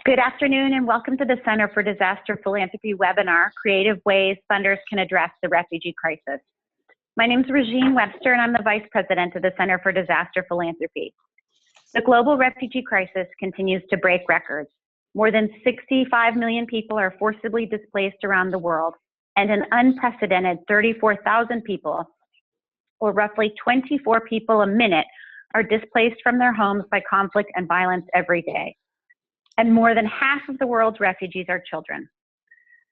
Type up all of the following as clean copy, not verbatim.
Good afternoon and welcome to the Center for Disaster Philanthropy webinar, Creative Ways Funders Can Address the Refugee Crisis. My name is Regine Webster and I'm the Vice President of the Center for Disaster Philanthropy. The global refugee crisis continues to break records. More than 65 million people are forcibly displaced around the world, and an unprecedented 34,000 people, or roughly 24 people a minute, are displaced from their homes by conflict and violence every day. And more than half of the world's refugees are children.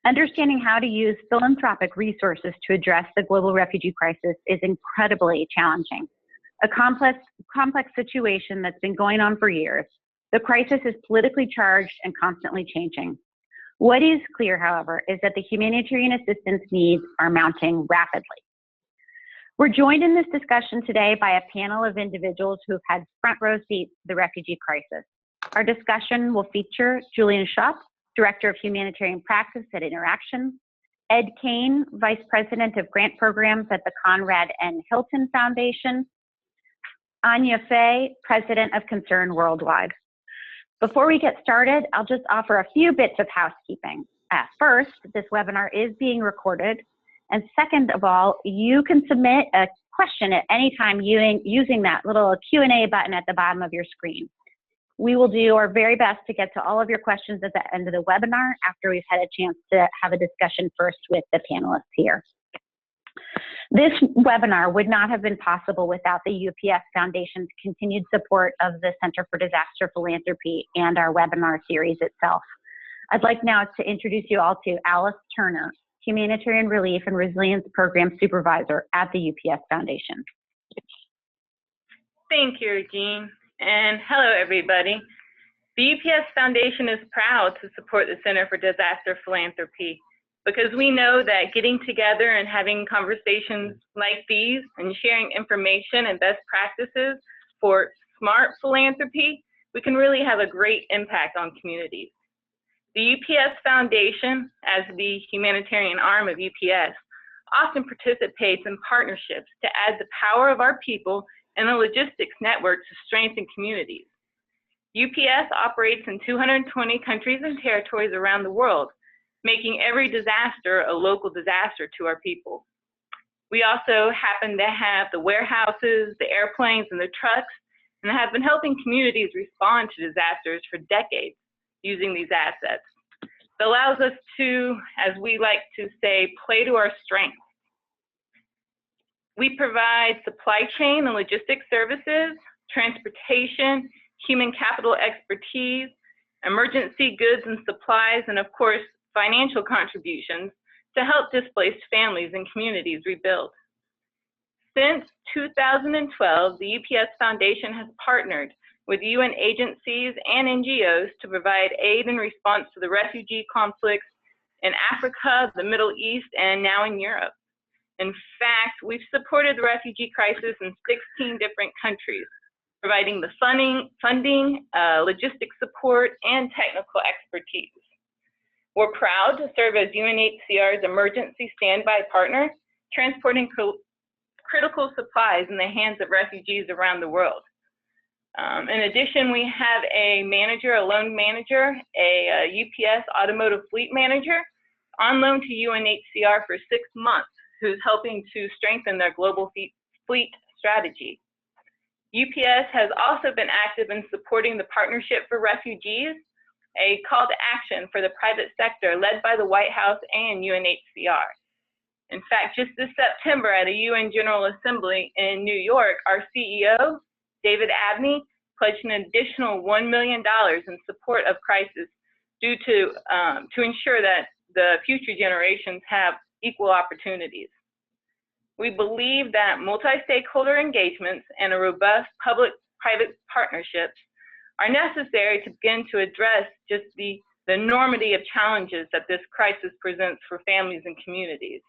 Understanding how to use philanthropic resources to address the global refugee crisis is incredibly challenging. A complex situation that's been going on for years. The crisis is politically charged and constantly changing. What is clear, however, is that the humanitarian assistance needs are mounting rapidly. We're joined in this discussion today by a panel of individuals who've had front row seats to the refugee crisis. Our discussion will feature Julian Anya, Director of Humanitarian Practice at Interaction, Ed Kane, Vice President of Grant Programs at the Conrad and Hilton Foundation, Anya Fay, President of Concern Worldwide. Before we get started, I'll just offer a few bits of housekeeping. First, this webinar is being recorded. And second of all, you can submit a question at any time using that little Q&A button at the bottom of your screen. We will do our very best to get to all of your questions at the end of the webinar after we've had a chance to have a discussion first with the panelists here. This webinar would not have been possible without the UPS Foundation's continued support of the Center for Disaster Philanthropy and our webinar series itself. I'd like now to introduce you all to Alice Turner, Humanitarian Relief and Resilience Program Supervisor at the UPS Foundation. Thank you, Regine. And hello, everybody. The UPS Foundation is proud to support the Center for Disaster Philanthropy because we know that getting together and having conversations like these and sharing information and best practices for smart philanthropy, we can really have a great impact on communities. The UPS Foundation, as the humanitarian arm of UPS, often participates in partnerships to add the power of our people and the logistics network to strengthen communities. UPS operates in 220 countries and territories around the world, making every disaster a local disaster to our people. We also happen to have the warehouses, the airplanes, and the trucks, and have been helping communities respond to disasters for decades using these assets. It allows us to, as we like to say, play to our strengths. We provide supply chain and logistics services, transportation, human capital expertise, emergency goods and supplies, and of course, financial contributions to help displaced families and communities rebuild. Since 2012, the UPS Foundation has partnered with UN agencies and NGOs to provide aid in response to the refugee conflicts in Africa, the Middle East, and now in Europe. In fact, we've supported the refugee crisis in 16 different countries, providing the funding, logistic support, and technical expertise. We're proud to serve as UNHCR's emergency standby partner, transporting critical supplies in the hands of refugees around the world. In addition, we have a manager, a loan manager, a UPS automotive fleet manager on loan to UNHCR for 6 months, who's helping to strengthen their global fleet strategy. UPS has also been active in supporting the Partnership for Refugees, a call to action for the private sector led by the White House and UNHCR. In fact, just this September at a UN General Assembly in New York, our CEO, David Abney, pledged an additional $1 million in support of crisis due to ensure that the future generations have equal opportunities. We believe that multi-stakeholder engagements and a robust public-private partnerships are necessary to begin to address just the enormity of challenges that this crisis presents for families and communities.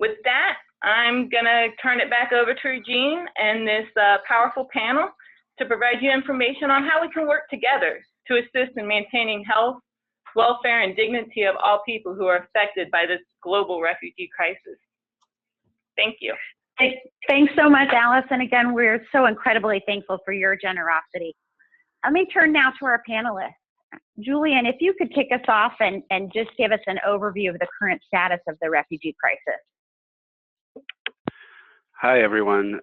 With that, I'm gonna turn it back over to Regine and this powerful panel to provide you information on how we can work together to assist in maintaining health, welfare, and dignity of all people who are affected by this global refugee crisis. Thank you. Thanks so much, Alice. And again, we're so incredibly thankful for your generosity. Let me turn now to our panelists. Julian, if you could kick us off and just give us an overview of the current status of the refugee crisis. Hi, everyone.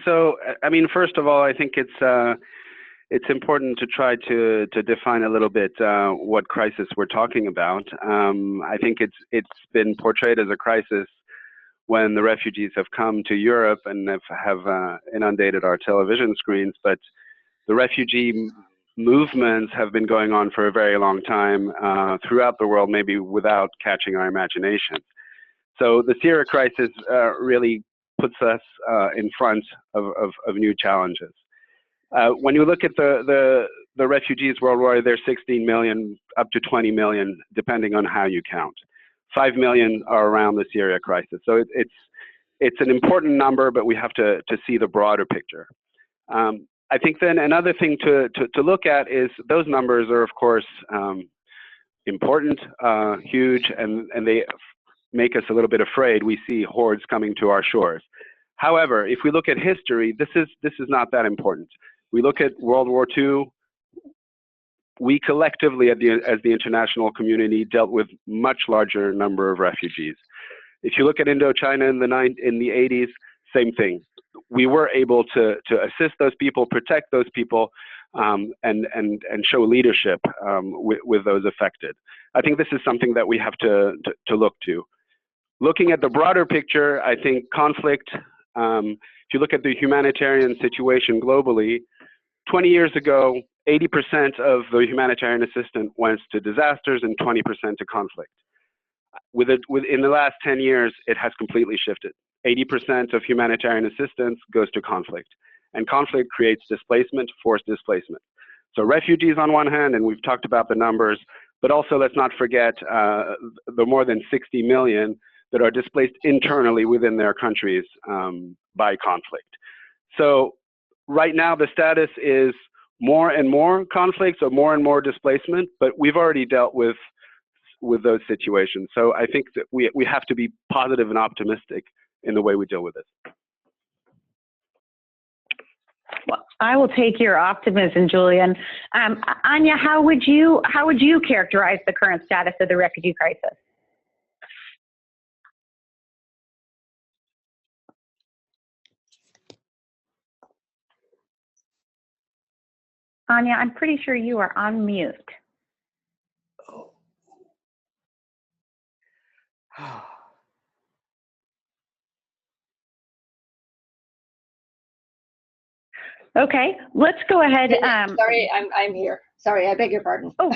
So, I mean, first of all, I think it's important to try to define a little bit what crisis we're talking about. I think it's been portrayed as a crisis when the refugees have come to Europe and have inundated our television screens, but the refugee movements have been going on for a very long time throughout the world, maybe without catching our imagination. So the Syria crisis really puts us in front of new challenges. When you look at the refugees worldwide, there's 16 million, up to 20 million, depending on how you count. 5 million are around the Syria crisis. So it's an important number, but we have to see the broader picture. I think then another thing to look at is those numbers are, of course, important, huge, and they make us a little bit afraid. We see hordes coming to our shores. However, if we look at history, this is not that important. We look at World War II, we collectively as the international community dealt with much larger number of refugees. If you look at Indochina in the 80s, same thing. We were able to assist those people, protect those people, and show leadership with those affected. I think this is something that we have to look to. Looking at the broader picture, I think conflict, if you look at the humanitarian situation globally, 20 years ago, 80% of the humanitarian assistance went to disasters and 20% to conflict. In the last 10 years, it has completely shifted. 80% of humanitarian assistance goes to conflict, and conflict creates displacement, forced displacement. So refugees on one hand, and we've talked about the numbers, but also let's not forget the more than 60 million that are displaced internally within their countries by conflict. So right now the status is more and more conflicts or more and more displacement, but we've already dealt with those situations. So I think that we have to be positive and optimistic in the way we deal with it. Well, I will take your optimism, Julian. Anya, how would you characterize the current status of the refugee crisis? Anya, I'm pretty sure you are on mute. Okay, let's go ahead. Sorry, I'm here. Sorry, I beg your pardon. Oh,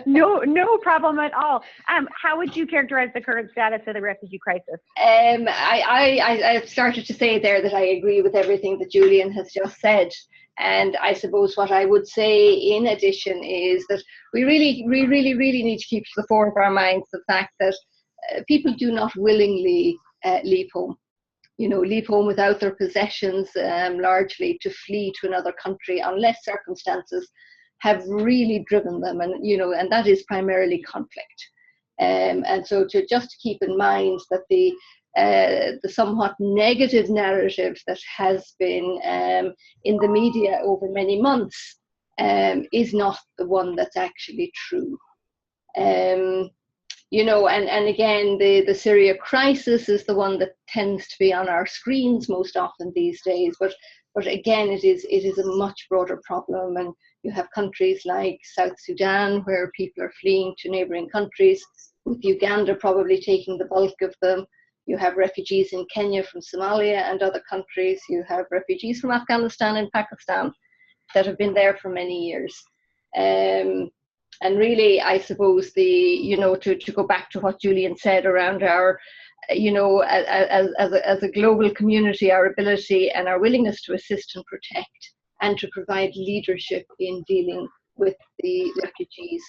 no problem at all. How would you characterize the current status of the refugee crisis? I started to say there that I agree with everything that Julian has just said. And I suppose what I would say in addition is that we really need to keep to the fore of our minds the fact that people do not willingly leave home. You know, leave home without their possessions, largely to flee to another country, unless circumstances have really driven them, and and that is primarily conflict. And so to just keep in mind that the somewhat negative narrative that has been in the media over many months is not the one that's actually true. And again, the Syria crisis is the one that tends to be on our screens most often these days. But again, it is a much broader problem, and you have countries like South Sudan where people are fleeing to neighbouring countries, with Uganda probably taking the bulk of them. You have refugees in Kenya from Somalia and other countries. You have refugees from Afghanistan and Pakistan that have been there for many years. And really, I suppose to go back to what Julian said around our, as a global community, our ability and our willingness to assist and protect and to provide leadership in dealing with the refugees.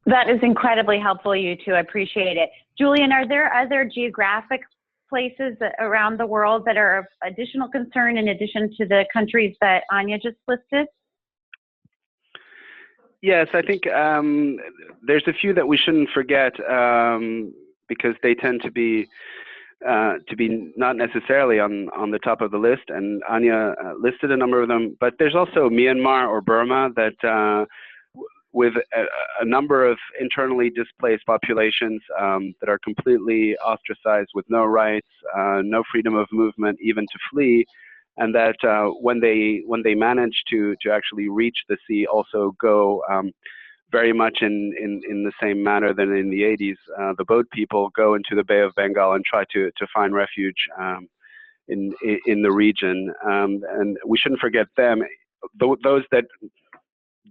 That is incredibly helpful, you two. I appreciate it. Julian, are there other geographic places around the world that are of additional concern in addition to the countries that Anya just listed? Yes, I think there's a few that we shouldn't forget because they tend to be to be not necessarily on the top of the list, and Anya listed a number of them, but there's also Myanmar or Burma that with a number of internally displaced populations that are completely ostracized with no rights, no freedom of movement, even to flee, and that when they manage to actually reach the sea, also go very much in the same manner than in the 80s. The boat people go into the Bay of Bengal and try to find refuge in the region, and we shouldn't forget them. Those that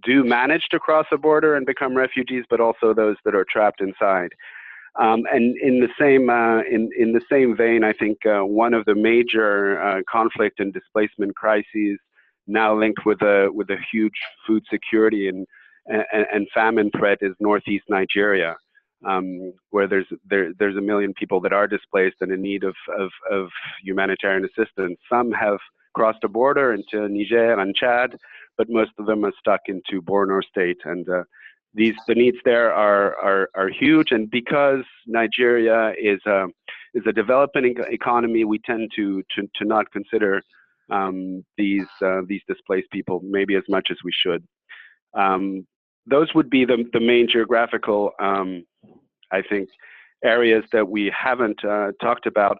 do manage to cross a border and become refugees, but also those that are trapped inside. And in the same vein, I think one of the major conflict and displacement crises now linked with a huge food security and famine threat is northeast Nigeria, where there's 1 million people that are displaced and in need of humanitarian assistance. Some have crossed a border into Niger and Chad, but most of them are stuck into Borno State, and the needs there are huge. And because Nigeria is a developing economy, we tend to not consider these displaced people maybe as much as we should. Those would be the main geographical, I think, areas that we haven't talked about.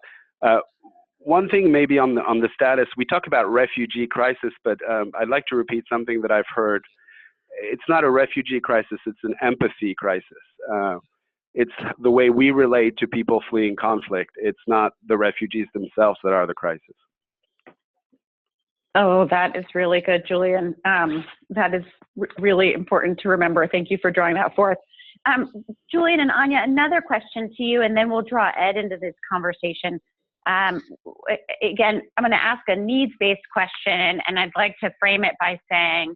One thing maybe on the status, we talk about refugee crisis, but I'd like to repeat something that I've heard. It's not a refugee crisis, it's an empathy crisis. It's the way we relate to people fleeing conflict. It's not the refugees themselves that are the crisis. Oh, that is really good, Julian. That is really important to remember. Thank you for drawing that forth. Julian and Anya, another question to you, and then we'll draw Ed into this conversation. Again, I'm going to ask a needs-based question, and I'd like to frame it by saying,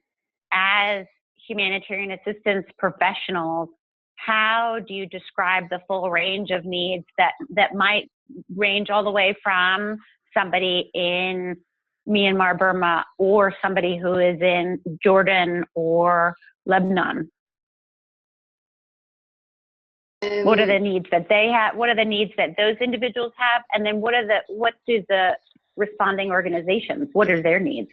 as humanitarian assistance professionals, how do you describe the full range of needs that might range all the way from somebody in Myanmar, Burma, or somebody who is in Jordan or Lebanon? What are the needs that they have? What are the needs that those individuals have? And then what do the responding organizations, what are their needs?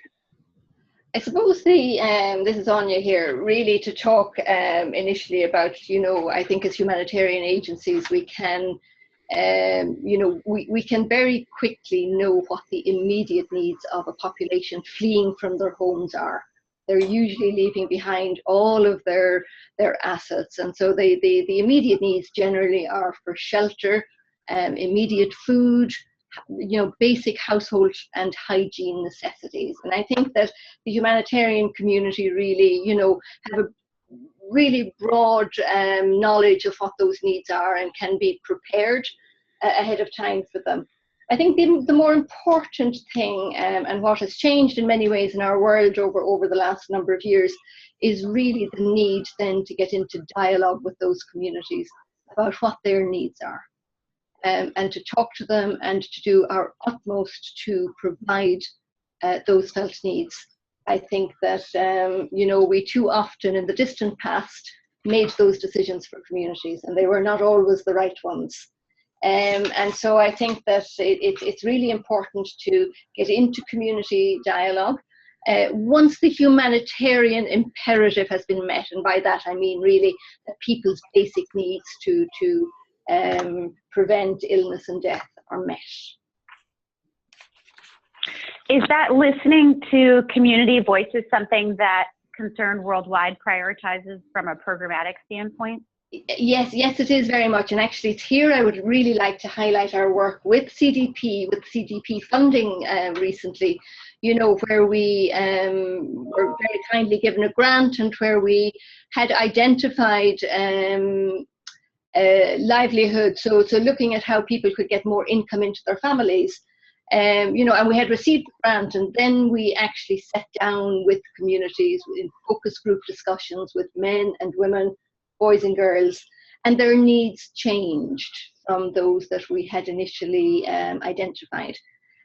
I suppose this is Anya here, really to talk initially about, I think as humanitarian agencies, we can, we can very quickly know what the immediate needs of a population fleeing from their homes are. They're usually leaving behind all of their assets. And so the immediate needs generally are for shelter, immediate food, basic household and hygiene necessities. And I think that the humanitarian community really, have a really broad knowledge of what those needs are and can be prepared ahead of time for them. I think the more important thing, and what has changed in many ways in our world over the last number of years, is really the need then to get into dialogue with those communities about what their needs are, and to talk to them and to do our utmost to provide those felt needs. I think that, we too often in the distant past made those decisions for communities, and they were not always the right ones. And so I think that it's really important to get into community dialogue. Once the humanitarian imperative has been met, and by that I mean really that people's basic needs to prevent illness and death are met. Is that listening to community voices something that Concern Worldwide prioritizes from a programmatic standpoint? Yes, it is very much. And actually it's here I would really like to highlight our work with CDP funding recently, where we were very kindly given a grant, and where we had identified livelihood, so looking at how people could get more income into their families. And we had received the grant, and then we actually sat down with communities in focus group discussions with men and women, boys and girls, and their needs changed from those that we had initially identified.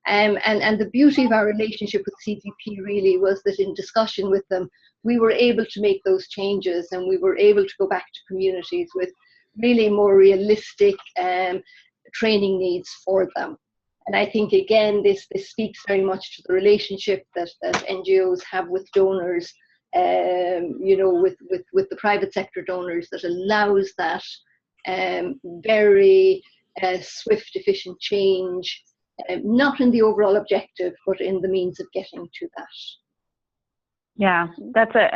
And the beauty of our relationship with CDP really was that in discussion with them, we were able to make those changes, and we were able to go back to communities with really more realistic training needs for them. And I think, again, this speaks very much to the relationship that NGOs have with donors, you know, with the private sector donors, that allows that very swift, efficient change, not in the overall objective, but in the means of getting to that. Yeah, that's a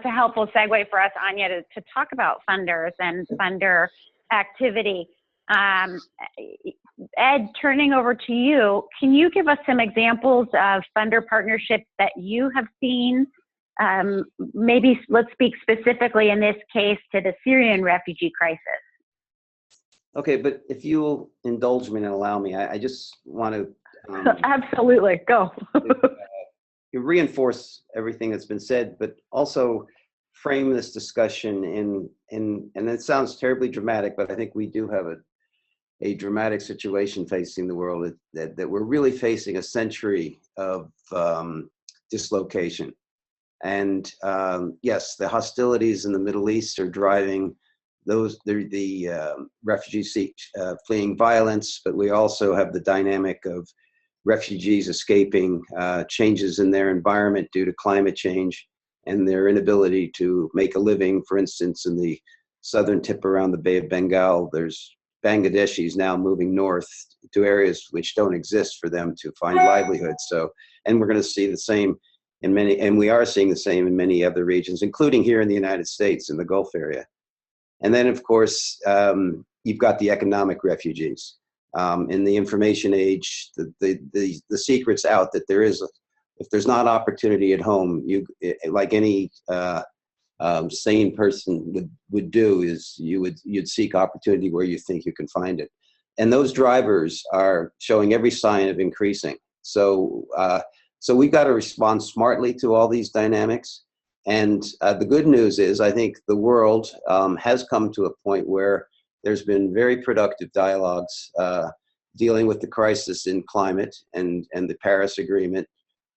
helpful segue for us, Anya, to talk about funders and funder activity. Ed, turning over to you, can you give us some examples of funder partnerships that you have seen? Maybe let's speak specifically in this case to the Syrian refugee crisis. Okay, but if you'll indulge me and allow me, I just want to absolutely go. You reinforce everything that's been said, but also frame this discussion and it sounds terribly dramatic, but I think we do have a dramatic situation facing the world, that we're really facing a century of dislocation. And yes, the hostilities in the Middle East are driving the refugees fleeing violence, but we also have the dynamic of refugees escaping changes in their environment due to climate change and their inability to make a living. For instance, in the southern tip around the Bay of Bengal, there's Bangladeshis now moving north to areas which don't exist for them to find livelihood. So, and we're going to see the same in many, and we are seeing the same in many other regions, including here in the United States, in the Gulf area. And then, of course, you've got the economic refugees. In the information age, the secret's out that if there's not opportunity at home, like any sane person would do, is you'd seek opportunity where you think you can find it. And those drivers are showing every sign of increasing. So we've got to respond smartly to all these dynamics. And the good news is, I think the world has come to a point where there's been very productive dialogues dealing with the crisis in climate and the Paris Agreement,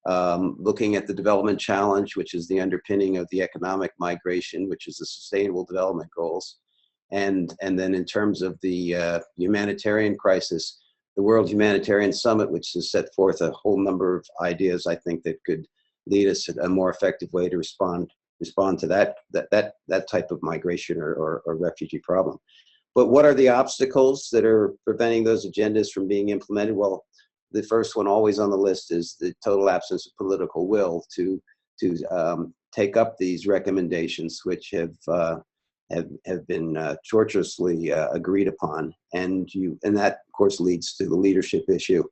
looking at the development challenge, which is the underpinning of the economic migration, which is the Sustainable Development Goals. And then in terms of the humanitarian crisis, the World Humanitarian Summit, which has set forth a whole number of ideas, I think, that could lead us to a more effective way to respond to that type of migration or refugee problem. But what are the obstacles that are preventing those agendas from being implemented? Well, the first one always on the list is the total absence of political will to take up these recommendations, which have been tortuously agreed upon, and that of course leads to the leadership issue.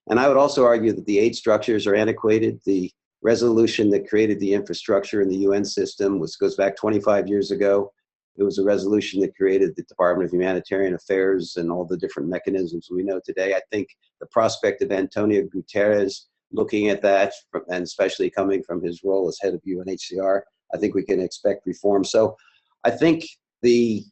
And I would also argue that the aid structures are antiquated. The resolution that created the infrastructure in the UN system goes back 25 years ago. It was a resolution that created the Department of Humanitarian Affairs and all the different mechanisms we know today. I think the prospect of Antonio Guterres looking at that, and especially coming from his role as head of UNHCR, I think we can expect reform. So I think the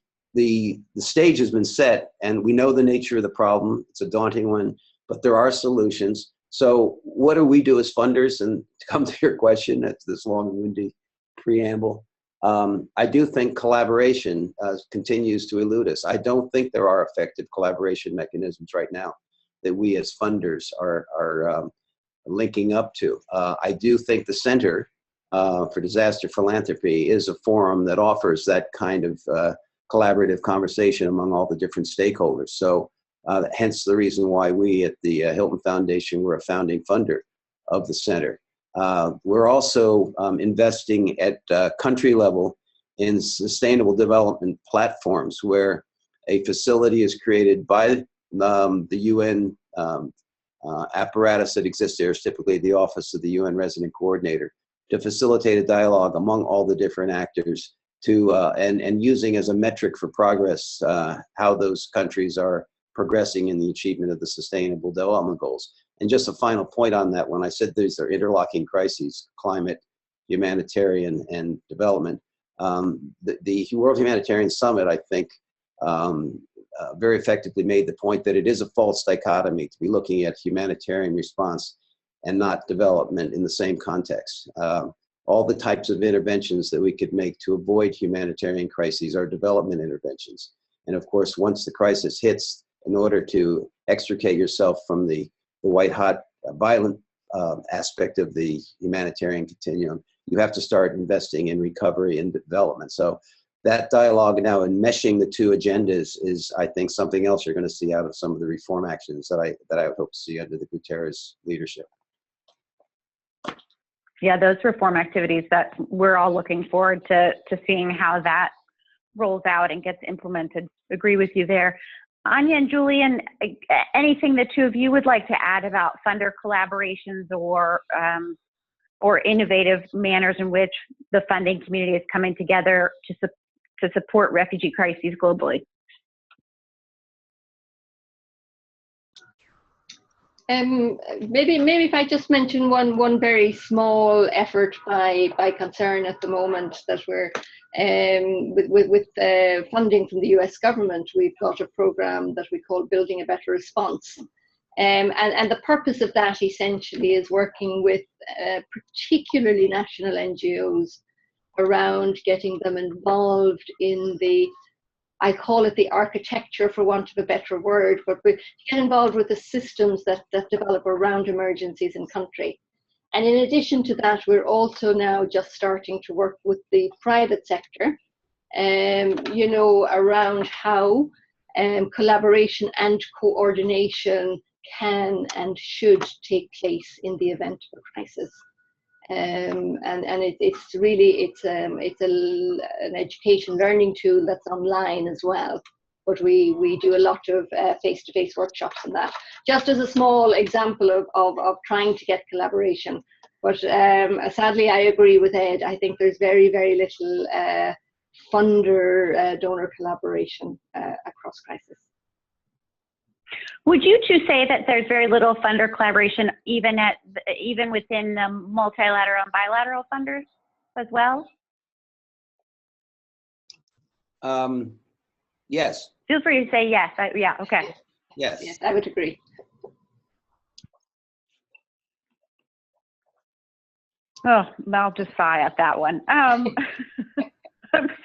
stage has been set, and we know the nature of the problem. It's a daunting one, but there are solutions. So what do we do as funders? And to come to your question, that's this long and windy preamble. I do think collaboration continues to elude us. I don't think there are effective collaboration mechanisms right now that we as funders are linking up to. I do think the Center for Disaster Philanthropy is a forum that offers that kind of collaborative conversation among all the different stakeholders. So hence the reason why we at the Hilton Foundation were a founding funder of the Center. We're also investing at country level in sustainable development platforms where a facility is created by the UN apparatus that exists there, is typically the Office of the UN Resident Coordinator, to facilitate a dialogue among all the different actors and using as a metric for progress how those countries are progressing in the achievement of the Sustainable Development Goals. And just a final point on that, when I said these are interlocking crises, climate, humanitarian, and development, the World Humanitarian Summit, I think, very effectively made the point that it is a false dichotomy to be looking at humanitarian response and not development in the same context. All the types of interventions that we could make to avoid humanitarian crises are development interventions. And of course, once the crisis hits, in order to extricate yourself from the white hot violent aspect of the humanitarian continuum, you have to start investing in recovery and development. So that dialogue now and meshing the two agendas is, I think, something else you're going to see out of some of the reform actions that I would hope to see under the Guterres leadership. Yeah, those reform activities that we're all looking forward to seeing how that rolls out and gets implemented. Agree with you there. Anya and Julian, anything the two of you would like to add about funder collaborations or innovative manners in which the funding community is coming together to support refugee crises globally? Maybe if I just mention one very small effort by Concern at the moment that we're with funding from the US government. We've got a program that we call Building a Better Response. And the purpose of that essentially is working with particularly national NGOs around getting them involved in the, I call it the architecture for want of a better word, but we get involved with the systems that develop around emergencies in country. And in addition to that, we're also now just starting to work with the private sector, you know, around how collaboration and coordination can and should take place in the event of a crisis. It's really an education learning tool that's online as well. But we do a lot of face-to-face workshops on that. Just as a small example of trying to get collaboration. But sadly, I agree with Ed. I think there's very, very little funder-donor collaboration across crisis. Would you two say that there's very little funder collaboration even within the multilateral and bilateral funders as well? Yes. Feel free to say yes. Yeah, okay. Yes. Yes, I would agree. Oh, I'll just sigh at that one. I'm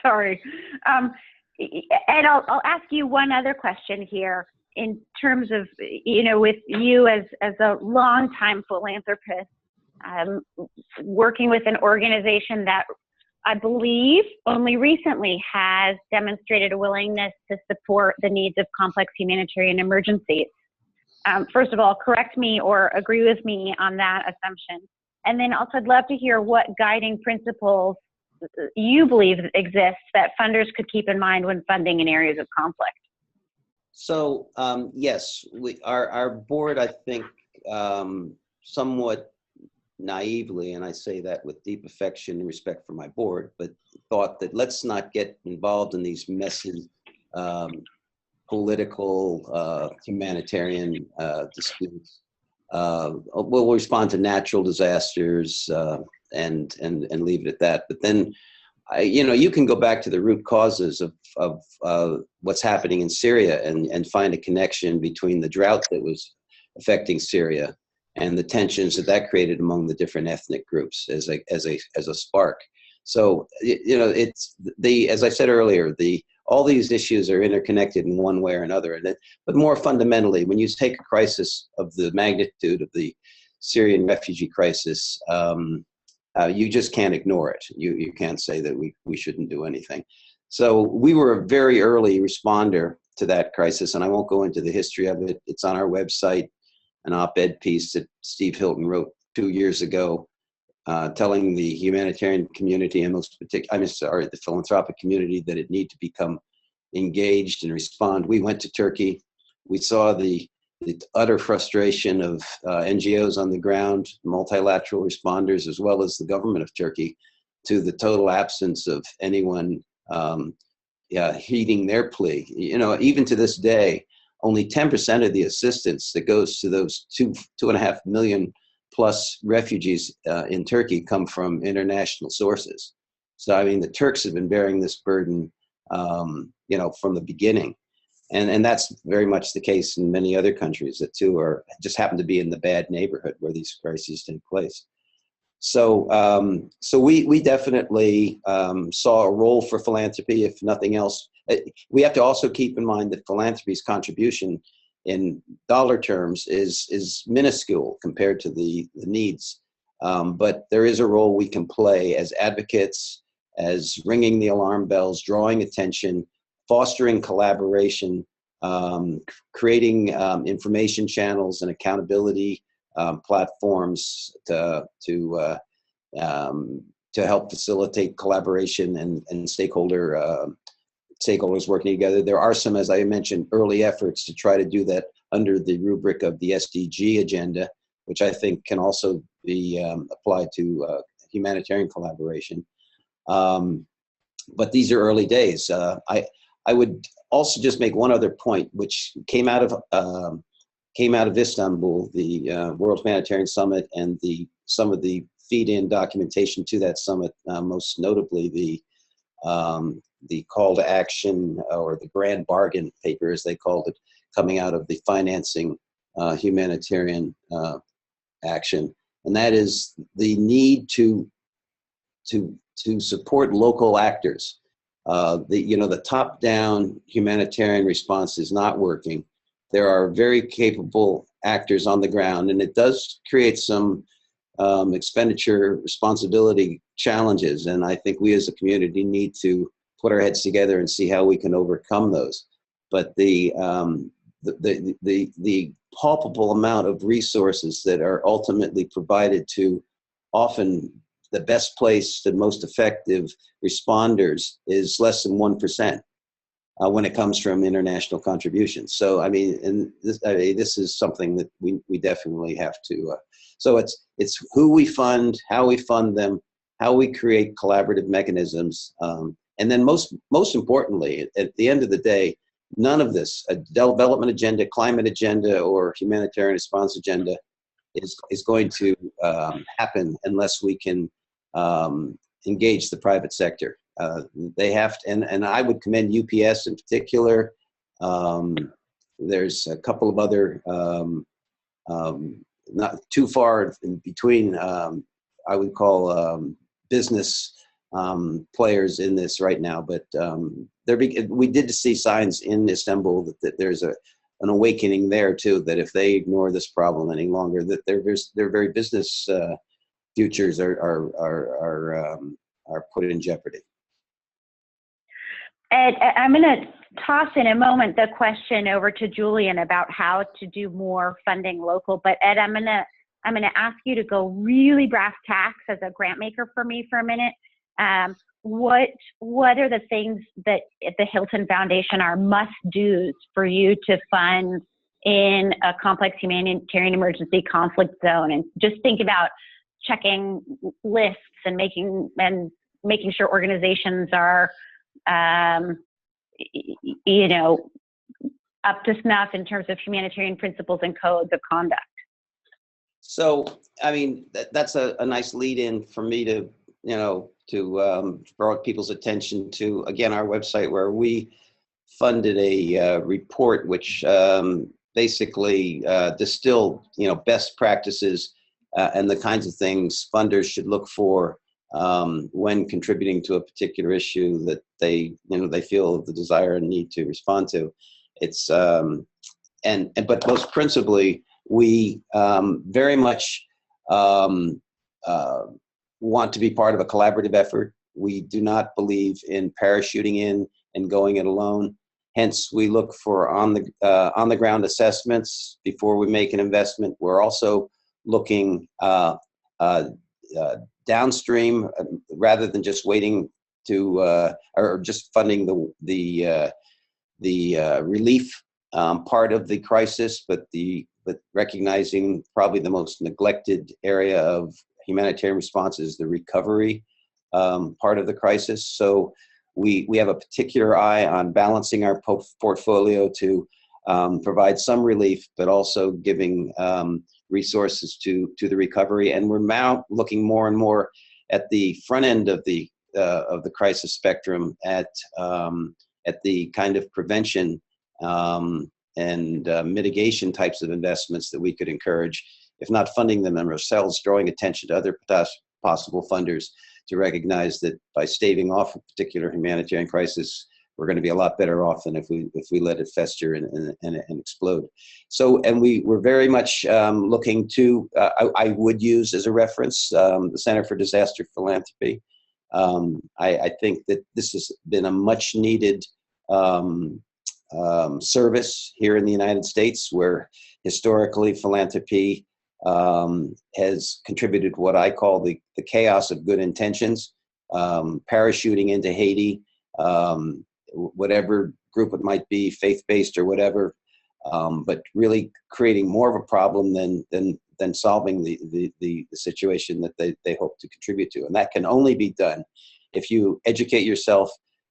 sorry. And I'll ask you one other question here in terms of, you know, with you as a longtime philanthropist, working with an organization that I believe only recently has demonstrated a willingness to support the needs of complex humanitarian emergencies. First of all, correct me or agree with me on that assumption. And then also I'd love to hear what guiding principles you believe exist that funders could keep in mind when funding in areas of conflict. So yes, our board, I think, somewhat naively, and I say that with deep affection and respect for my board, but thought that let's not get involved in these messy political humanitarian disputes. We'll respond to natural disasters and leave it at that. But then, you know, you can go back to the root causes of what's happening in Syria and find a connection between the drought that was affecting Syria and the tensions that created among the different ethnic groups as a spark. So, you know, it's as I said earlier, all these issues are interconnected in one way or another. But more fundamentally, when you take a crisis of the magnitude of the Syrian refugee crisis, you just can't ignore it. You can't say that we shouldn't do anything. So we were a very early responder to that crisis, and I won't go into the history of it. It's on our website, an op-ed piece that Steve Hilton wrote 2 years ago, telling the humanitarian community and the philanthropic community that it needed to become engaged and respond. We went to Turkey. We saw the utter frustration of NGOs on the ground, multilateral responders, as well as the government of Turkey, to the total absence of anyone heeding their plea. You know, even to this day, only 10% of the assistance that goes to those 2.5 million plus refugees in Turkey come from international sources. So, I mean, the Turks have been bearing this burden, you know, from the beginning. And that's very much the case in many other countries that too just happen to be in the bad neighborhood where these crises take place. So, so we definitely saw a role for philanthropy, if nothing else, we have to also keep in mind that philanthropy's contribution in dollar terms is minuscule compared to the needs. But there is a role we can play as advocates, as ringing the alarm bells, drawing attention, fostering collaboration, creating information channels and accountability platforms to help facilitate collaboration and stakeholders working together. There are some, as I mentioned, early efforts to try to do that under the rubric of the SDG agenda, which I think can also be applied to humanitarian collaboration. But these are early days. I would also just make one other point, which came out of Istanbul, the World Humanitarian Summit, and some of the feed-in documentation to that summit, most notably the call to action, or the grand bargain paper, as they called it, coming out of the financing humanitarian action, and that is the need to support local actors. The top-down humanitarian response is not working. There are very capable actors on the ground, and it does create some expenditure responsibility challenges. And I think we as a community need to put our heads together and see how we can overcome those. But the palpable amount of resources that are ultimately provided to often the best place, the most effective responders is less than 1% when it comes from international contributions. So, I mean, and this is something that we definitely have to, so it's who we fund, how we fund them, how we create collaborative mechanisms. And then most importantly, at the end of the day, none of this, a development agenda, climate agenda, or humanitarian response agenda is going to happen unless we can engage the private sector. They have to, and I would commend UPS in particular. There's a couple of other, not too far in between, I would call business players in this right now, but we did see signs in Istanbul that there's an awakening there too, that if they ignore this problem any longer, that their very business futures are put in jeopardy. Ed, I'm going to toss in a moment the question over to Julian about how to do more funding local. But Ed, I'm going to ask you to go really brass tacks as a grant maker for me for a minute. What are the things that at the Hilton Foundation are must-dos for you to fund in a complex humanitarian emergency conflict zone? And just think about checking lists and making sure organizations are up to snuff in terms of humanitarian principles and codes of conduct. So, I mean, that's a nice lead in for me to, draw people's attention to, again, our website, where we funded a report which basically distilled, best practices and the kinds of things funders should look for when contributing to a particular issue that they feel the desire and need to respond to. It's but most principally, we very much want to be part of a collaborative effort. We do not believe in parachuting in and going it alone. Hence, we look for on the ground assessments before we make an investment. We're also looking downstream rather than just waiting to or just funding the relief part of the crisis, but recognizing probably the most neglected area of humanitarian response is the recovery part of the crisis. So we have a particular eye on balancing our portfolio to provide some relief, but also giving resources to the recovery. And we're now looking more and more at the front end of the crisis spectrum at the kind of prevention and mitigation types of investments that we could encourage, if not funding them ourselves, drawing attention to other possible funders to recognize that by staving off a particular humanitarian crisis, we're going to be a lot better off than if we let it fester and explode. So, and we're very much looking to, I would use as a reference the Center for Disaster Philanthropy. I think that this has been a much needed service here in the United States, where historically philanthropy has contributed what I call the chaos of good intentions, parachuting into Haiti, whatever group it might be, faith-based or whatever, but really creating more of a problem than solving the situation that they hope to contribute to. And that can only be done if you educate yourself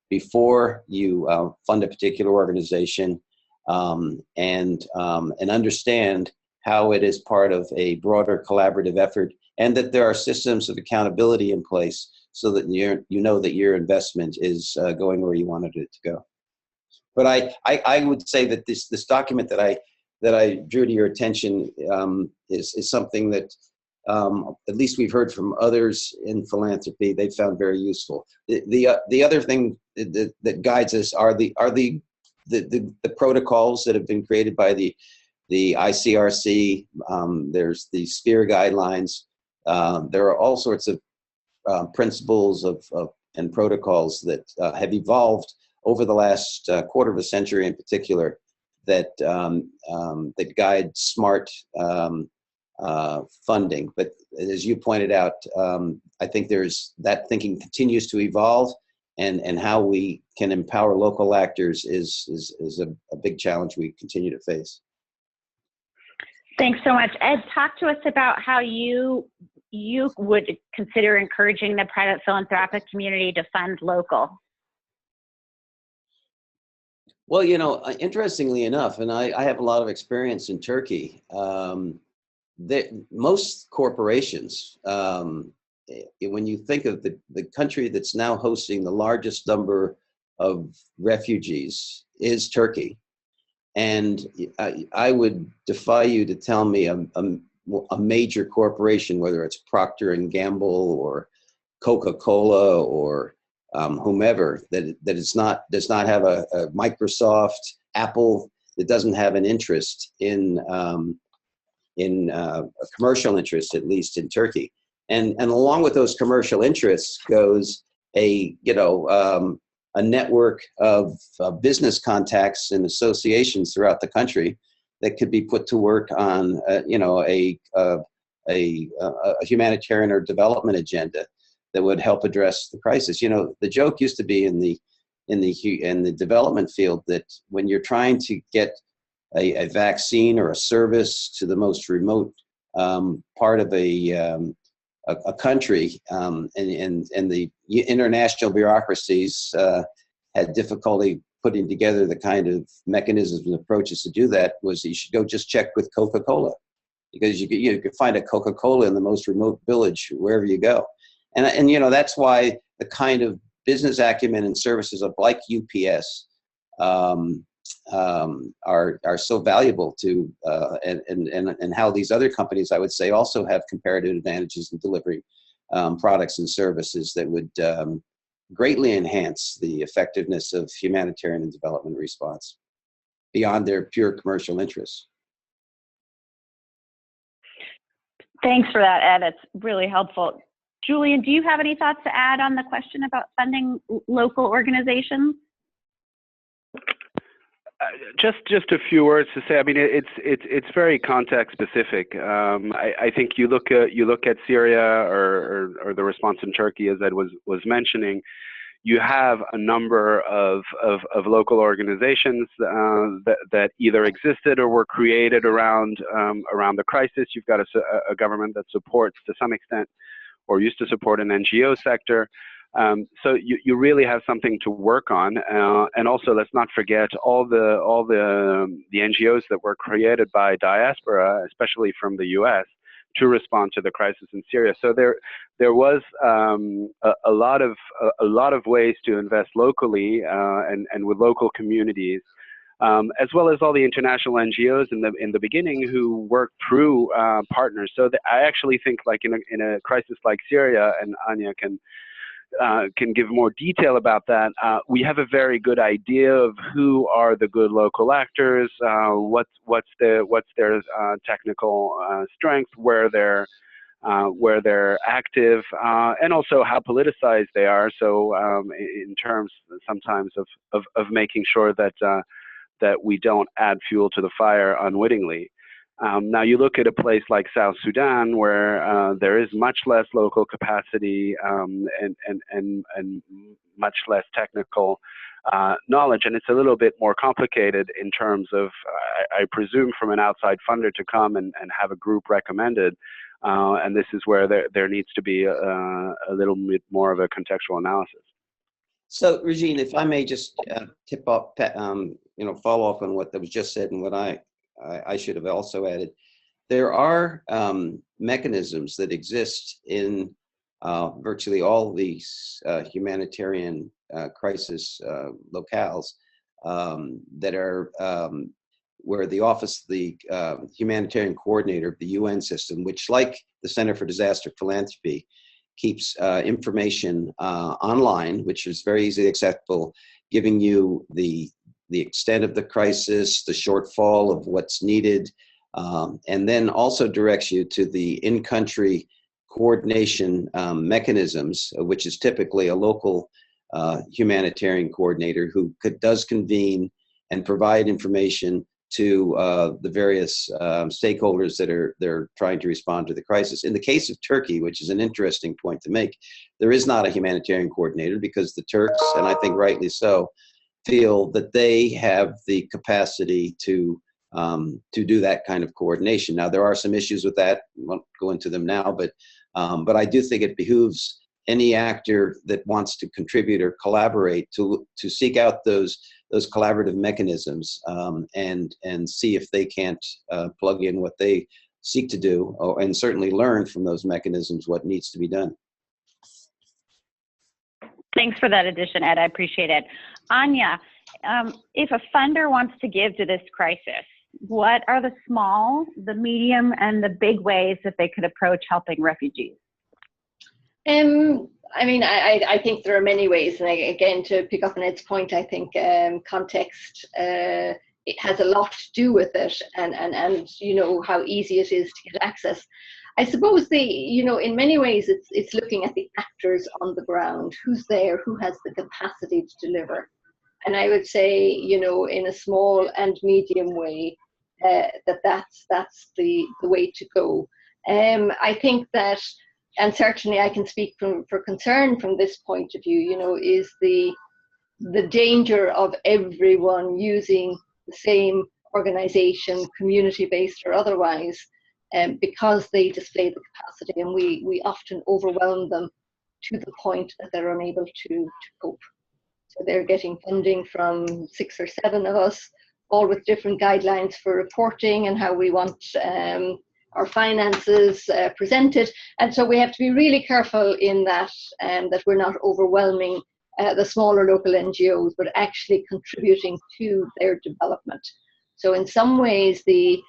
before you fund a particular organization, and understand how it is part of a broader collaborative effort, and that there are systems of accountability in place so that you know that your investment is going where you wanted it to go. But I would say that this document that I drew to your attention is something that at least we've heard from others in philanthropy they found very useful. The other thing that guides us are the protocols that have been created by the ICRC. There's the SPHERE guidelines. There are all sorts of principles and protocols that have evolved over the last quarter of a century in particular, that guide smart funding. But as you pointed out, I think that thinking continues to evolve, and how we can empower local actors is a big challenge we continue to face. Thanks so much. Ed, talk to us about how you would consider encouraging the private philanthropic community to fund local. Well, interestingly enough, and I have a lot of experience in Turkey, most corporations, when you think of the country that's now hosting the largest number of refugees is Turkey. And I would defy you to tell me a major corporation, whether it's Procter & Gamble or Coca-Cola or whomever, that does not have a Microsoft, Apple, that doesn't have an interest in a commercial interest, at least in Turkey. And along with those commercial interests goes a network of business contacts and associations throughout the country that could be put to work on a humanitarian or development agenda that would help address the crisis. The joke used to be in the development field that when you're trying to get a vaccine or a service to the most remote part of a country, and the international bureaucracies had difficulty putting together the kind of mechanisms and approaches to do that, was you should go just check with Coca-Cola, because you could find a Coca-Cola in the most remote village wherever you go. And that's why the kind of business acumen and services of like UPS are so valuable to and how these other companies, I would say, also have comparative advantages in delivering products and services that would greatly enhance the effectiveness of humanitarian and development response beyond their pure commercial interests. Thanks for that, Ed. It's really helpful. Julian, do you have any thoughts to add on the question about funding local organizations? Just a few words to say. I mean, it's very context specific. I think you look at Syria or the response in Turkey, as Ed was mentioning. You have a number of local organizations that either existed or were created around the crisis. You've got a government that supports to some extent, or used to support, an NGO sector. So you really have something to work on, and also let's not forget all the NGOs that were created by diaspora, especially from the U.S., to respond to the crisis in Syria. So there was a lot of ways to invest locally and with local communities, as well as all the international NGOs in the beginning who worked through partners. So I actually think, like in a crisis like Syria, and Anya can can give more detail about that. We have a very good idea of who are the good local actors, what's their technical strength, where they're active, and also how politicized they are. So in terms sometimes of making sure that that we don't add fuel to the fire unwittingly. Now you look at a place like South Sudan, where there is much less local capacity and much less technical knowledge, and it's a little bit more complicated in terms of, I presume, from an outside funder to come and have a group recommended, and this is where there needs to be a little bit more of a contextual analysis. So, Regine, if I may just tip off, follow up on what was just said and what I should have also added. There are mechanisms that exist in virtually all these humanitarian crisis locales that are where the Office of the Humanitarian Coordinator of the UN system, which, like the Center for Disaster Philanthropy, keeps information online, which is very easily accessible, giving you the extent of the crisis, the shortfall of what's needed, and then also directs you to the in-country coordination mechanisms, which is typically a local humanitarian coordinator who does convene and provide information to the various stakeholders that they're trying to respond to the crisis. In the case of Turkey, which is an interesting point to make, there is not a humanitarian coordinator because the Turks, and I think rightly so, feel that they have the capacity to do that kind of coordination. Now, there are some issues with that. I won't go into them now, but I do think it behooves any actor that wants to contribute or collaborate to seek out those collaborative mechanisms and see if they can't plug in what they seek to do, and certainly learn from those mechanisms what needs to be done. Thanks for that addition, Ed. I appreciate it. Anya, if a funder wants to give to this crisis, what are the small, the medium, and the big ways that they could approach helping refugees? I think there are many ways, and again, to pick up on Ed's point, I think context it has a lot to do with it, and how easy it is to get access. I suppose in many ways it's looking at the actors on the ground, who's there, who has the capacity to deliver, and I would say in a small and medium way that's the way to go. I think that. And certainly I can speak for concern from this point of view, is the danger of everyone using the same organization, community-based or otherwise, because they display the capacity, and we often overwhelm them to the point that they're unable to cope. So they're getting funding from 6 or 7 of us, all with different guidelines for reporting and how we want our finances presented, and so we have to be really careful in that, that we're not overwhelming the smaller local NGOs, but actually contributing to their development. So in some ways, the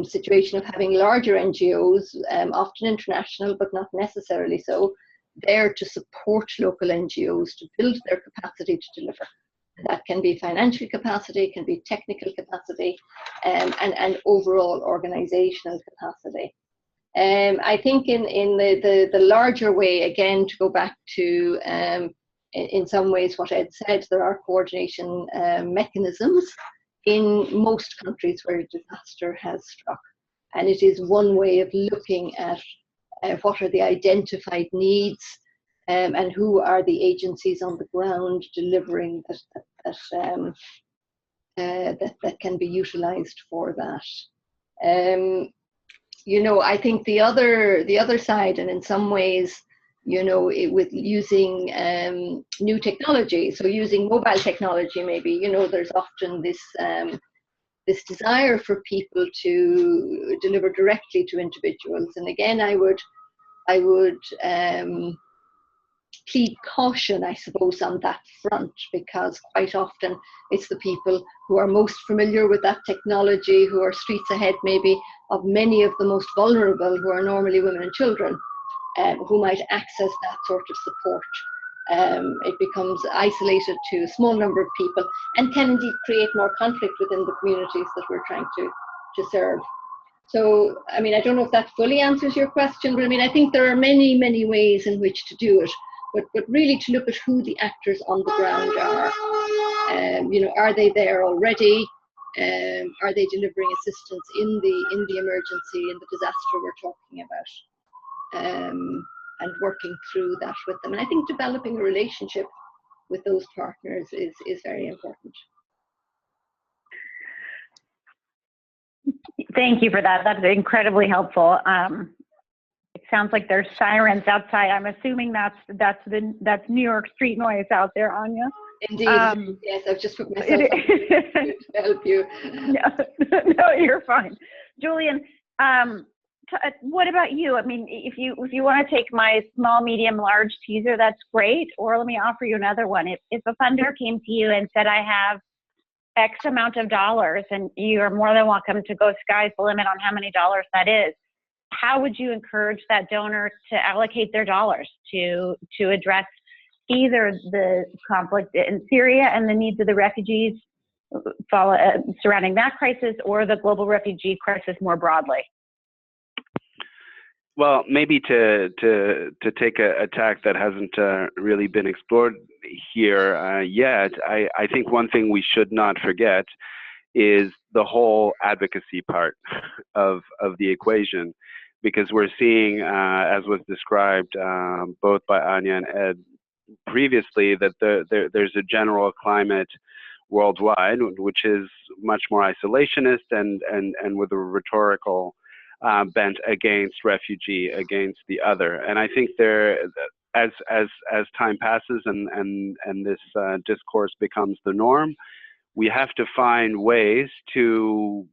situation of having larger NGOs, often international, but not necessarily so, there to support local NGOs to build their capacity to deliver. That can be financial capacity, can be technical capacity, and overall organizational capacity. I think in the larger way, again, to go back to, in some ways what Ed said, there are coordination mechanisms in most countries where a disaster has struck. And it is one way of looking at what are the identified needs, and who are the agencies on the ground delivering that can be utilized for that. I think the other side, and in some ways, with using new technology, so using mobile technology, maybe, there's often this desire for people to deliver directly to individuals. And again, I would plead caution, I suppose, on that front, because quite often it's the people who are most familiar with that technology, who are streets ahead maybe of many of the most vulnerable, who are normally women and children, who might access that sort of support. it becomes isolated to a small number of people and can indeed create more conflict within the communities that we're trying to serve. So, I mean, I don't know if that fully answers your question, but I mean, I think there are many, many ways in which to do it, but really to look at who the actors on the ground are. You know, are they there already? Are they delivering assistance in the emergency, in the disaster we're talking about? And working through that with them. And I think developing a relationship with those partners is very important. Thank you for that. That's incredibly helpful. It sounds like there's sirens outside. I'm assuming that's New York street noise out there, Anya. Indeed. Yes, I've just put myself up to help you. No, you're fine. Julian, what about you? I mean, if you want to take my small, medium, large teaser, that's great. Or let me offer you another one. If a funder came to you and said, I have X amount of dollars, and you are more than welcome to go sky's the limit on how many dollars that is, how would you encourage that donor to allocate their dollars to address either the conflict in Syria and the needs of the refugees surrounding that crisis, or the global refugee crisis more broadly? Well, maybe to take a tack that hasn't really been explored here yet, I think one thing we should not forget is the whole advocacy part of the equation, because we're seeing, as was described both by Anya and Ed previously, that there's a general climate worldwide which is much more isolationist and with a rhetorical bent against refugee, against the other. And I think there, as time passes and this discourse becomes the norm, we have to find ways to,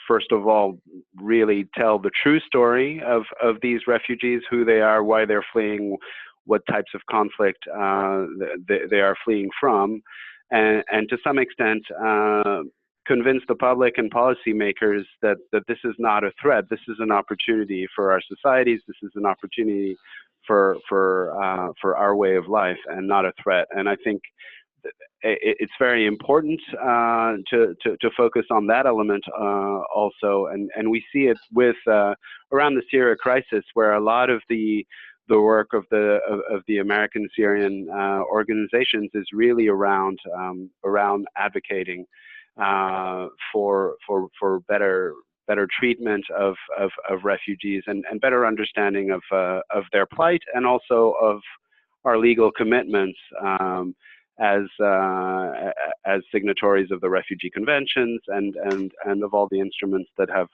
first of all, really tell the true story of these refugees, who they are, why they're fleeing, what types of conflict they are fleeing from, and to some extent convince the public and policymakers that this is not a threat. This is an opportunity for our societies. This is an opportunity for our way of life, and not a threat. And I think it's very important to focus on that element also. And we see it with around the Syria crisis, where a lot of the work of the American Syrian organizations is really around advocating for better treatment of refugees, and better understanding of their plight, and also of our legal commitments as signatories of the refugee conventions and of all the instruments that have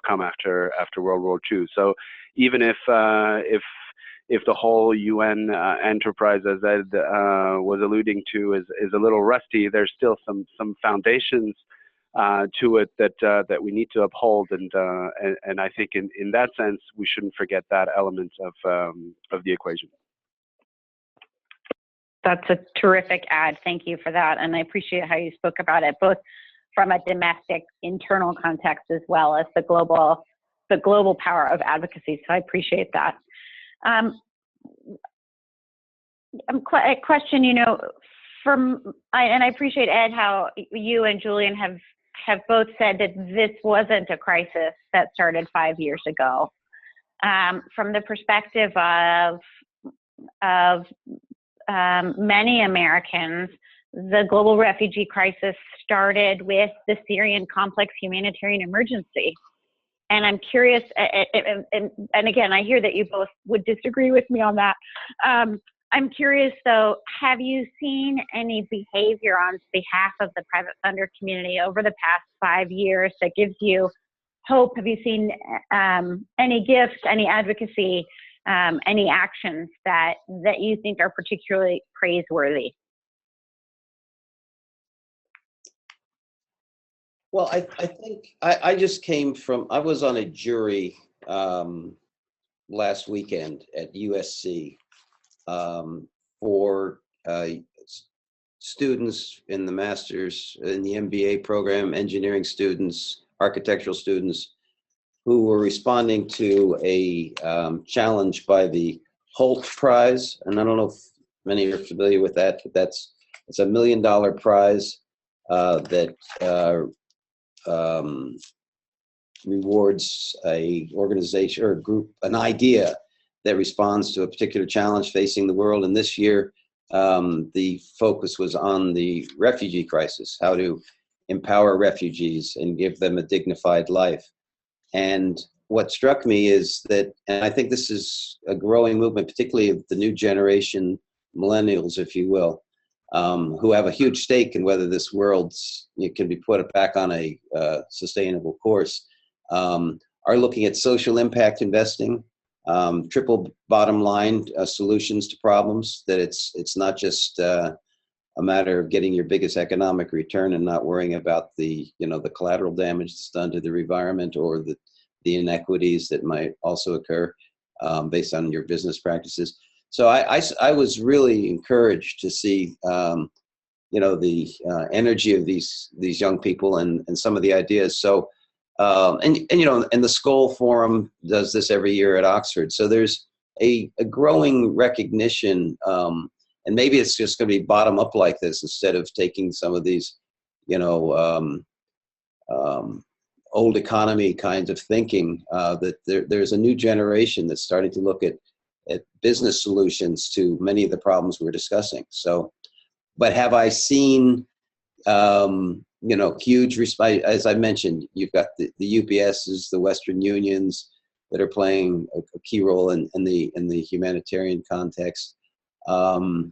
come after World War II. So even if the whole UN enterprise, as Ed was alluding to, is a little rusty, there's still some foundations to it that we need to uphold, and I think in that sense we shouldn't forget that element of the equation. That's a terrific ad. Thank you for that, and I appreciate how you spoke about it, both from a domestic internal context as well as the global power of advocacy. So I appreciate that. A question, you know, and I appreciate, Ed, how you and Julian have both said that this wasn't a crisis that started 5 years ago. From the perspective of many Americans, the global refugee crisis started with the Syrian complex humanitarian emergency. And I'm curious, and again, I hear that you both would disagree with me on that. I'm curious though, have you seen any behavior on behalf of the private funder community over the past 5 years that gives you hope? Have you seen any gifts, any advocacy, any actions that you think are particularly praiseworthy? Well, I think I just came from, I was on a jury last weekend at USC for students in the master's, in the MBA program, engineering students, architectural students, who were responding to a challenge by the Holt Prize, and I don't know if many are familiar with that, but it's $1 million prize that rewards a organization or a group, an idea that responds to a particular challenge facing the world. And this year, the focus was on the refugee crisis, how to empower refugees and give them a dignified life. And what struck me is that, and I think this is a growing movement, particularly of the new generation, millennials, if you will, who have a huge stake in whether this world can be put back on a sustainable course, are looking at social impact investing, triple bottom line solutions to problems, that it's not just a matter of getting your biggest economic return and not worrying about the collateral damage that's done to the environment or the inequities that might also occur based on your business practices. So I was really encouraged to see the energy of these young people and some of the ideas. So and the Skoll Forum does this every year at Oxford. So there's a growing recognition, and maybe it's just going to be bottom up like this instead of taking some of these old economy kinds of thinking, that there's a new generation that's starting to look at business solutions to many of the problems we're discussing. So, but have I seen, huge response? As I mentioned, you've got the UPSs, the Western Unions that are playing a key role in the humanitarian context. And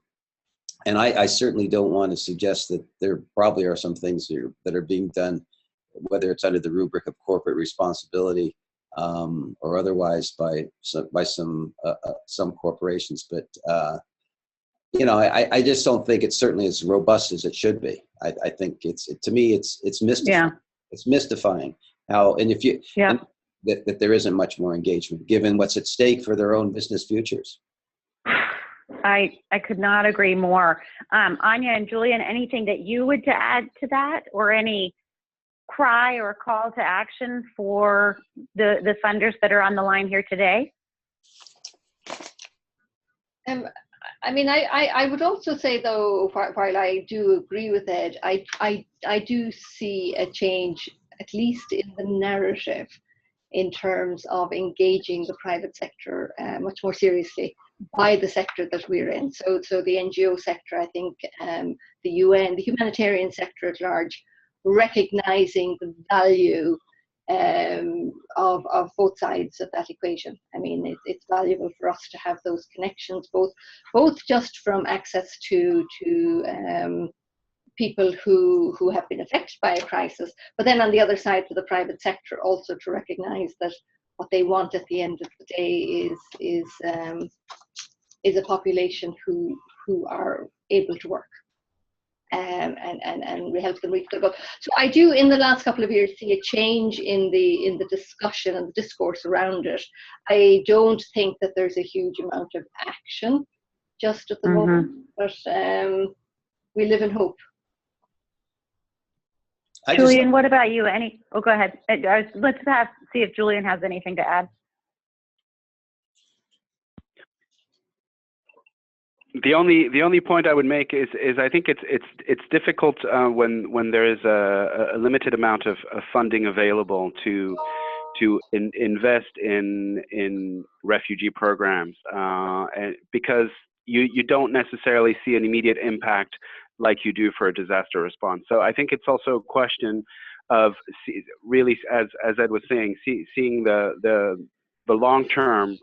I certainly don't want to suggest that there probably are some things that are being done, whether it's under the rubric of corporate responsibility or otherwise by some corporations, but I just don't think it's certainly as robust as it should be. I think to me it's mystifying. Yeah. It's mystifying how, and if you that there isn't much more engagement given what's at stake for their own business futures. I could not agree more. Anya and Julian, anything that you would to add to that, or any cry or call to action for the funders that are on the line here today? I would also say, though, while I do agree with Ed, I do see a change, at least in the narrative, in terms of engaging the private sector much more seriously by the sector that we're in. So the NGO sector, I think, the UN, the humanitarian sector at large, recognizing the value of both sides of that equation. I mean, it's valuable for us to have those connections, both just from access to people who have been affected by a crisis, but then on the other side for the private sector also to recognize that what they want at the end of the day is a population who are able to work. And we help them reach their goal. So I do, in the last couple of years, see a change in the discussion and the discourse around it. I don't think that there's a huge amount of action just at the moment, but we live in hope. Julian, what about you? Go ahead. Let's see if Julian has anything to add. The only point I would make is I think it's difficult when there is a limited amount of funding available to invest in refugee programs, and because you don't necessarily see an immediate impact like you do for a disaster response. So I think it's also a question of really, as Ed was saying, seeing the long term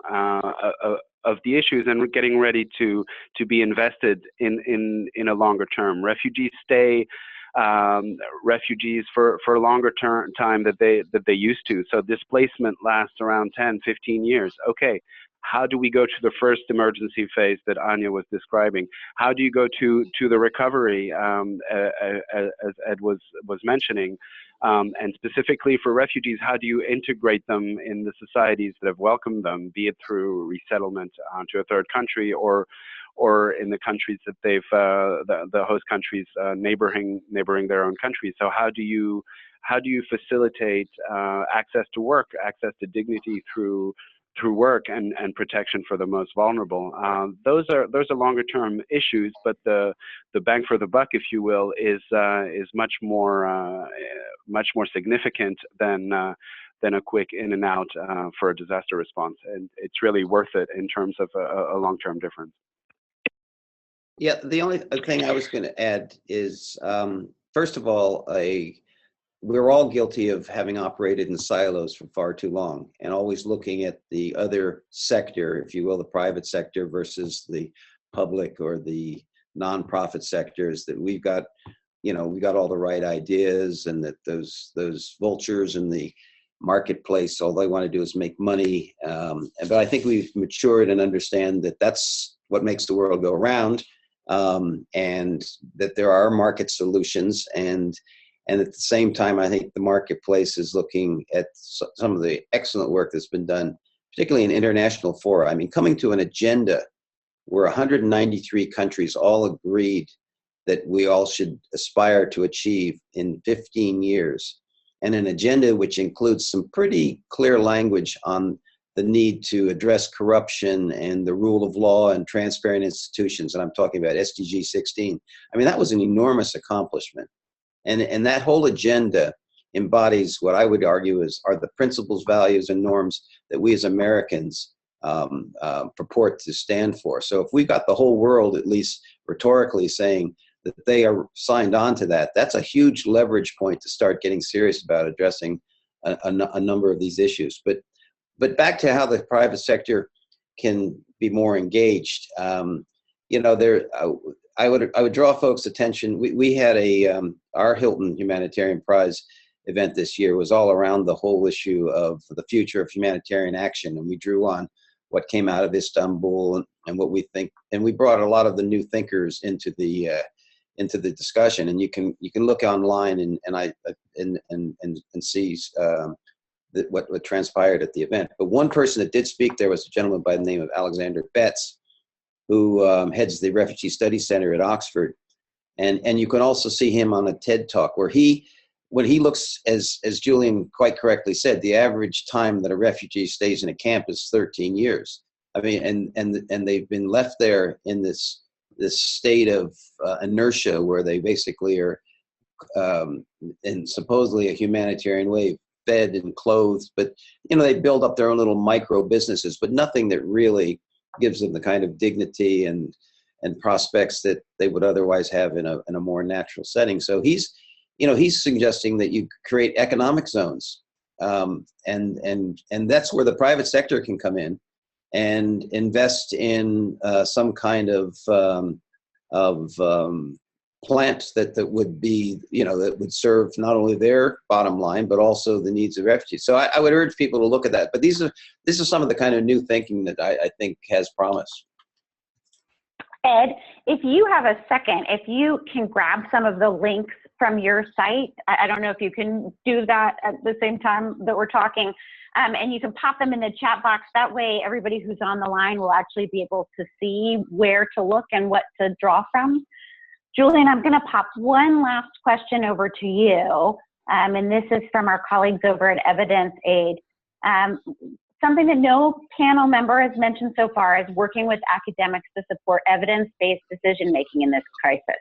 of the issues and getting ready to be invested in a longer term. Refugees stay refugees for a longer time that they used to. So displacement lasts around 10, 15 years. Okay, how do we go to the first emergency phase that Anya was describing? How do you go to the recovery, as Ed was mentioning? And specifically for refugees, how do you integrate them in the societies that have welcomed them, be it through resettlement to a third country or in the countries that they've the host countries neighboring their own countries? So how do you facilitate access to work, access to dignity through through work and protection for the most vulnerable. Those are longer term issues, but the bang for the buck, if you will, is much more significant than a quick in and out for a disaster response, and it's really worth it in terms of a long term difference. Yeah, the only thing I was going to add is, first of all, we're all guilty of having operated in silos for far too long and always looking at the other sector, if you will, the private sector versus the public or the nonprofit sectors, that we've got, we got all the right ideas, and that those vultures in the marketplace, all they want to do is make money. But I think we've matured and understand that that's what makes the world go round, and that there are market solutions. And at the same time, I think the marketplace is looking at some of the excellent work that's been done, particularly in international fora. I mean, coming to an agenda where 193 countries all agreed that we all should aspire to achieve in 15 years, and an agenda which includes some pretty clear language on the need to address corruption and the rule of law and transparent institutions. And I'm talking about SDG 16. I mean, that was an enormous accomplishment. And that whole agenda embodies what I would argue are the principles, values, and norms that we as Americans purport to stand for. So if we've got the whole world, at least rhetorically, saying that they are signed on to that, that's a huge leverage point to start getting serious about addressing a number of these issues. But back to how the private sector can be more engaged. I would draw folks' attention. We had our Hilton Humanitarian Prize event this year was all around the whole issue of the future of humanitarian action, and we drew on what came out of Istanbul and what we think, and we brought a lot of the new thinkers into the discussion. And you can look online and see what transpired at the event. But one person that did speak there was a gentleman by the name of Alexander Betts, who heads the Refugee Studies Center at Oxford. And you can also see him on a TED Talk where when he looks, as Julian quite correctly said, the average time that a refugee stays in a camp is 13 years. I mean, and they've been left there in this state of inertia where they basically are in supposedly a humanitarian way, fed and clothed, but they build up their own little micro businesses, but nothing that really gives them the kind of dignity and prospects that they would otherwise have in a more natural setting. So he's suggesting that you create economic zones, and that's where the private sector can come in and invest in some kind of plant that would be, that would serve not only their bottom line, but also the needs of refugees. So I would urge people to look at that. But this is some of the kind of new thinking that I think has promise. Ed, if you have a second, if you can grab some of the links from your site, I don't know if you can do that at the same time that we're talking, and you can pop them in the chat box. That way everybody who's on the line will actually be able to see where to look and what to draw from. Julian, I'm going to pop one last question over to you, and this is from our colleagues over at EvidenceAid. Something that no panel member has mentioned so far is working with academics to support evidence-based decision-making in this crisis.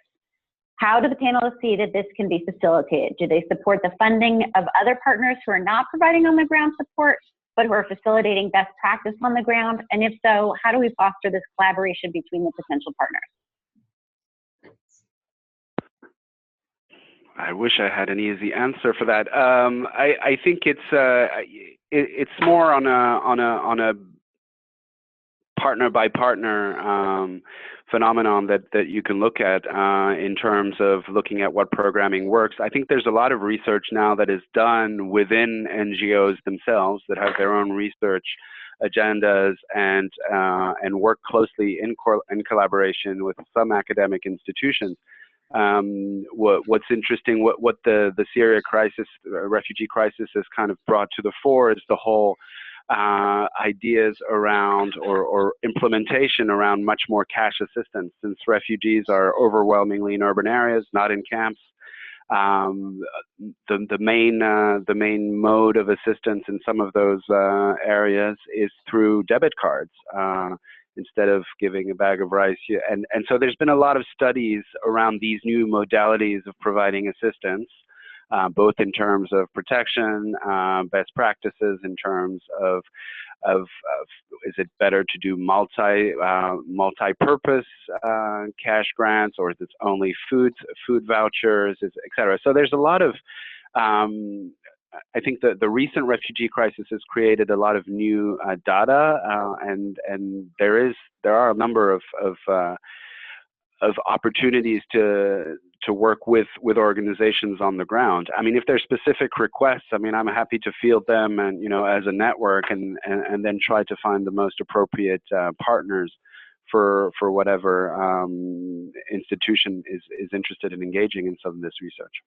How do the panelists see that this can be facilitated? Do they support the funding of other partners who are not providing on-the-ground support, but who are facilitating best practice on the ground? And if so, how do we foster this collaboration between the potential partners? I wish I had an easy answer for that. I think it's more on a partner by partner phenomenon that you can look at in terms of looking at what programming works. I think there's a lot of research now that is done within NGOs themselves that have their own research agendas and work closely in collaboration with some academic institutions. What's interesting, what the Syria crisis, refugee crisis has kind of brought to the fore is the whole ideas around or implementation around much more cash assistance, since refugees are overwhelmingly in urban areas, not in camps. The main mode of assistance in some of those areas is through debit cards. Instead of giving a bag of rice. And so there's been a lot of studies around these new modalities of providing assistance, both in terms of protection, best practices in terms of is it better to do multi-purpose cash grants, or is it only food vouchers, et cetera. So there's a lot of I think that the recent refugee crisis has created a lot of new data, and there are a number of opportunities to work with organizations on the ground. I mean, if there's specific requests, I mean, I'm happy to field them, and as a network, and then try to find the most appropriate partners for whatever institution is interested in engaging in some of this research.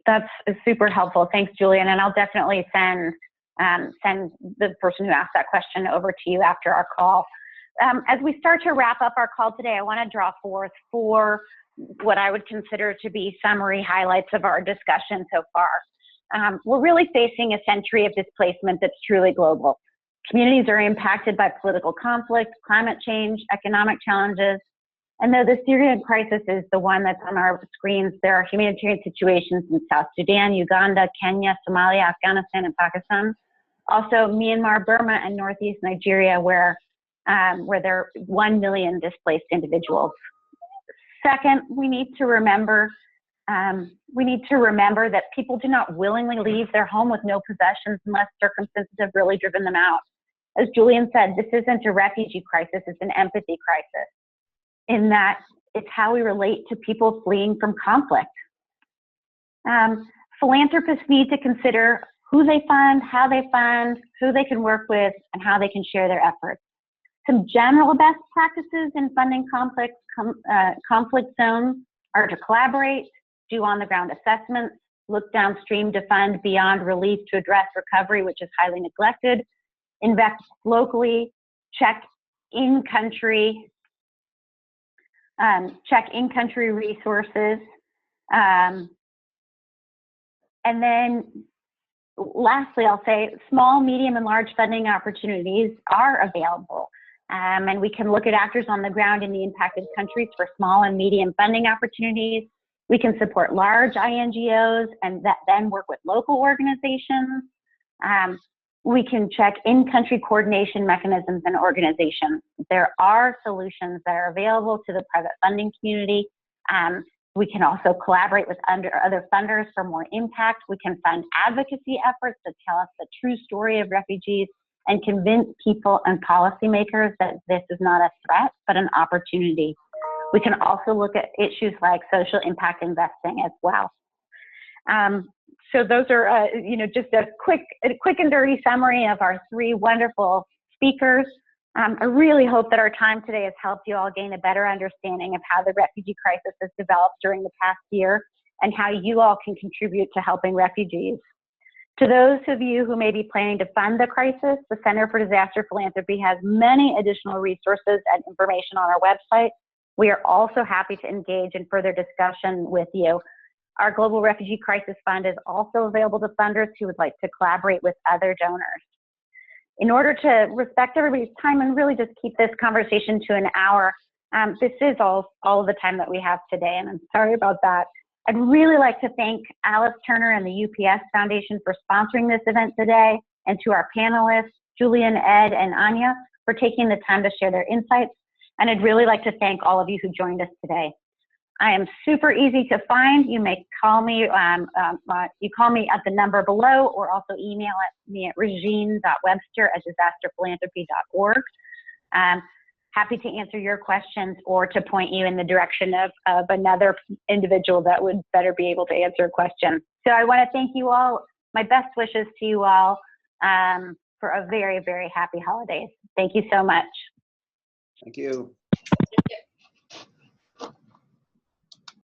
That's super helpful. Thanks, Julian. And I'll definitely send the person who asked that question over to you after our call. As we start to wrap up our call today, I want to draw forth 4 what I would consider to be summary highlights of our discussion so far. We're really facing a century of displacement that's truly global. Communities are impacted by political conflict, climate change, economic challenges. And though the Syrian crisis is the one that's on our screens, there are humanitarian situations in South Sudan, Uganda, Kenya, Somalia, Afghanistan, and Pakistan. Also Myanmar, Burma, and Northeast Nigeria, where there are 1 million displaced individuals. Second, we need to remember that people do not willingly leave their home with no possessions unless circumstances have really driven them out. As Julian said, this isn't a refugee crisis, it's an empathy crisis, in that it's how we relate to people fleeing from conflict. Philanthropists need to consider who they fund, how they fund, who they can work with, and how they can share their efforts. Some general best practices in funding conflict zones are to collaborate, do on-the-ground assessments, look downstream to fund beyond relief to address recovery, which is highly neglected, invest locally, check in-country resources, and then lastly, I'll say small, medium, and large funding opportunities are available. And we can look at actors on the ground in the impacted countries for small and medium funding opportunities. We can support large INGOs and then work with local organizations. We can check in-country coordination mechanisms and organizations. There are solutions that are available to the private funding community. We can also collaborate with other funders for more impact. We can fund advocacy efforts to tell us the true story of refugees and convince people and policymakers that this is not a threat, but an opportunity. We can also look at issues like social impact investing as well. So those are, just a quick and dirty summary of our 3 wonderful speakers. I really hope that our time today has helped you all gain a better understanding of how the refugee crisis has developed during the past year and how you all can contribute to helping refugees. To those of you who may be planning to fund the crisis, the Center for Disaster Philanthropy has many additional resources and information on our website. We are also happy to engage in further discussion with you. Our Global Refugee Crisis Fund is also available to funders who would like to collaborate with other donors. In order to respect everybody's time and really just keep this conversation to an hour, this is all the time that we have today, and I'm sorry about that. I'd really like to thank Alice Turner and the UPS Foundation for sponsoring this event today, and to our panelists, Julian, Ed, and Anya, for taking the time to share their insights. And I'd really like to thank all of you who joined us today. I am super easy to find. You may call me, you call me at the number below, or also email me at regine.webster@disasterphilanthropy.org. Happy to answer your questions or to point you in the direction of another individual that would better be able to answer a question. So I want to thank you all. My best wishes to you all for a very, very happy holidays. Thank you so much. Thank you.